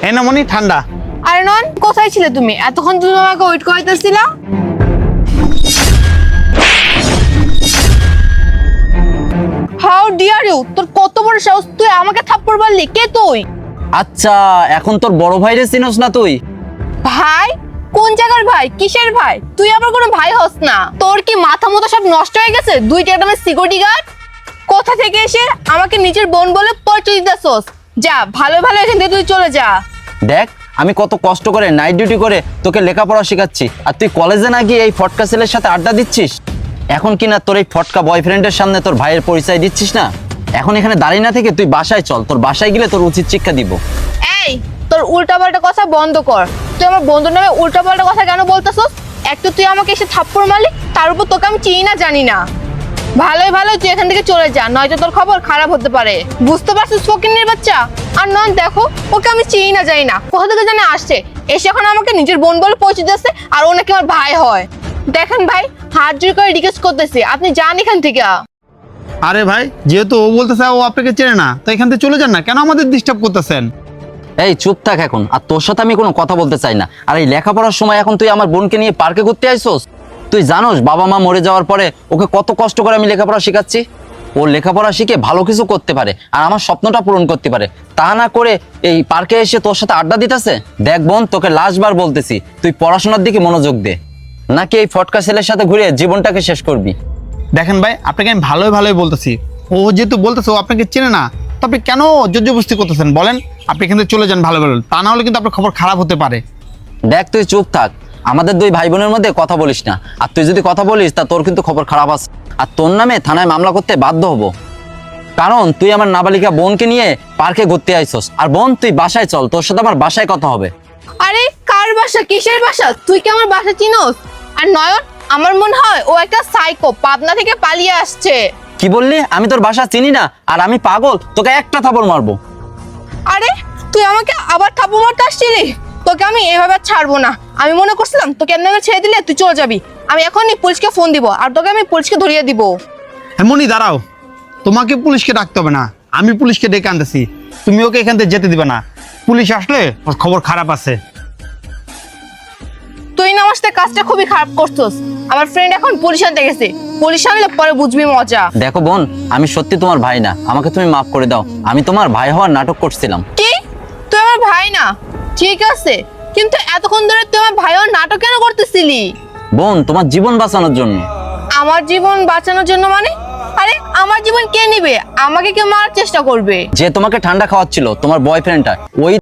এই না মনি ঠান্ডা। আরে নন, কোথায় ছিলে তুমি? এতক্ষণ তুমি আমাকে ওয়েট করাইতেছিলা। How dear you! তোর কত বড় সাহস, তুই আমাকে থাপ্পড় মারলি? কে তুই? আচ্ছা, এখন তোর বড় ভাইরে চিনোস না তুই? ভাই? কোন জায়গার ভাই? কিসের ভাই? তুই আমার কোনো ভাই হস না। তোর কি মাথা মতো সব নষ্ট হয়ে গেছে? দুইটা একদম সিকিউরিটি গার্ড কোথা থেকে এসে আমাকে নিজের বোন বলে পরিচয় দিতেছস? যা, ভালো ভালো এখান থেকে তুই চলে যা। দেখ, আমি কত কষ্ট করে নাইট ডিউটি করে তোকে লেখাপড়া শেখাচ্ছি, আর তুই কলেজে না গিয়ে এই ফটকা ছেলের সাথে আড্ডা দিচ্ছিস। এখন কি না তোর এই ফটকা বয়ফ্রেন্ডের সামনে তোর ভাইয়ের পরিচয় দিচ্ছিস না? এখন এখানে দাঁড়িয়ে না থেকে তুই বাসায় চল, তোর বাসায় গেলে তোর উচিত শিক্ষা দিব। এই, তোর উল্টাপাল্টা কথা বন্ধ কর। তুই আমার বন্ধুর নামে উল্টাপাল্টা কথা কেন বলতেছস? একটু তুই আমাকে এসে থাপ্পড় মারলি, তার উপর তোকে আমি চিনি না জানি না। ভালোই ভালো তুই এখান থেকে চলে যা, নয়তো তোর খবর খারাপ হতে পারে। বুঝতে পারছিস ফকিন্নির বাচ্চা? আর নয় দেখো, ওকে আমি চিনি না জানি না, কোথা থেকে জানে আসছে, এসে এখন আমাকে নিজের বোন বলে পৌঁছে দিচ্ছে, আর ও নাকি আমার ভাই হয়। দেখেন ভাই, হাত জোর করে রিকোয়েস্ট করতেছি, আপনি যান এখান থেকে। আরে ভাই, যেহেতু ও বলতেছে ও আপনাকে চেনে না, তো এখান থেকে চলে যান না, কেন আমাদের ডিস্টার্ব করতেছেন? এই চুপ থাক এখন, আর তোর সাথে আমি কোনো কথা বলতে চাই না। আর এই লেখাপড়ার সময় এখন তুই আমার বোনকে নিয়ে পার্কে ঘুরতে আইসোস? তুই জানোস বাবা মা মরে যাওয়ার পরে ওকে কত কষ্ট করে আমি লেখাপড়া শেখাচ্ছি। ও লেখাপড়া শিখে ভালো কিছু করতে পারে আর আমার স্বপ্নটা পূরণ করতে পারে, তা না করে এই পার্কে এসে তোর সাথে আড্ডা দিতেছে। দেখ বোন, তোকে লাস্টবার বলতেছি, তুই পড়াশোনার দিকে মনোযোগ দে, নাকি এই ফটকা ছেলের সাথে ঘুরে জীবনটাকে শেষ করবি। দেখেন ভাই, আপনাকে আমি ভালোই ভালোই বলতেছি, ও যেহেতু বলতেছে ও আপনাকে চেনে না, তো আপনি কেন জোরজবস্তি করতেছেন বলেন? আপনি এখান থেকে চলে যান ভালো ভালো, তা না হলে কিন্তু আপনার খবর খারাপ হতে পারে। দেখ, তুই চুপ থাক, আমাদের দুই ভাই বোনের মধ্যে কথা বলিস না। আর তুই যদি কথা বলিস তা তোর কিন্তু খবর খারাপ আছে, আর তোর নামে থানায় মামলা করতে বাধ্য হব। কারণ তুই আমার নাবালিকা বোনকে নিয়ে পার্কে ঘুরতে আইছস। আর বোন, তুই বাসায় চল, তোর সাথে আমার বাসায় কথা হবে। আরে কার বাসা? কিসের বাসা? তুই কি আমার বাসা চিনোস? আর নয়ন, আমার মনে হয় ও একটা সাইকো, পাবনা থেকে পালিয়ে আসছে। কি বললি? আমি তোর বাসা চিনি না আর আমি পাগল? তোকে একটা থাপড় মারবো। আরে তুই আমাকে আবার থাপ্পড় মারতে আসছিলি? তোকে আমি এভাবে ছাড়বো না। আমি মনে করছিলাম তোকে এমনি ছেড়ে দিলে তুই চলে যাবি। আমি এখনই পুলিশকে ফোন দিব, আর তোকে আমি পুলিশকে ধরিয়ে দিব। এমনই দাঁড়াও, তোমাকে পুলিশকে ডাকতে হবে না, আমি পুলিশকে ডেকে আনতেছি। তুমি ওকে এখান থেকে যেতে দিবে না, পুলিশ আসলে ওর খবর খারাপ আছে। তুই না আমার সাথে কাজটা খুবই খারাপ করছস। আমার ফ্রেন্ড এখন পুলিশ আনতে গেছে, পুলিশ আনলে পরে বুঝবি মজা। দেখো বোন, আমি সত্যি তোমার ভাই না, আমাকে তুমি মাফ করে দাও। আমি তোমার ভাই হওয়ার নাটক করছিলাম। কি? তুই আমার ভাই না? ঠিক আছে, কিন্তু এতক্ষণ ধরে তুই আমার ভাই হওয়ার নাটক কেন করতেছিলি? বোন, তোমার জীবন বাঁচানোর জন্য। আমার জীবন বাঁচানোর জন্য মানে? আরে আমার জীবন কে নিবে? আমাকে কেউ মারার চেষ্টা করবে? যে তোমাকে ঠান্ডা খাওয়াচ্ছিল, তোমার বয়ফ্রেন্ডটা, ওই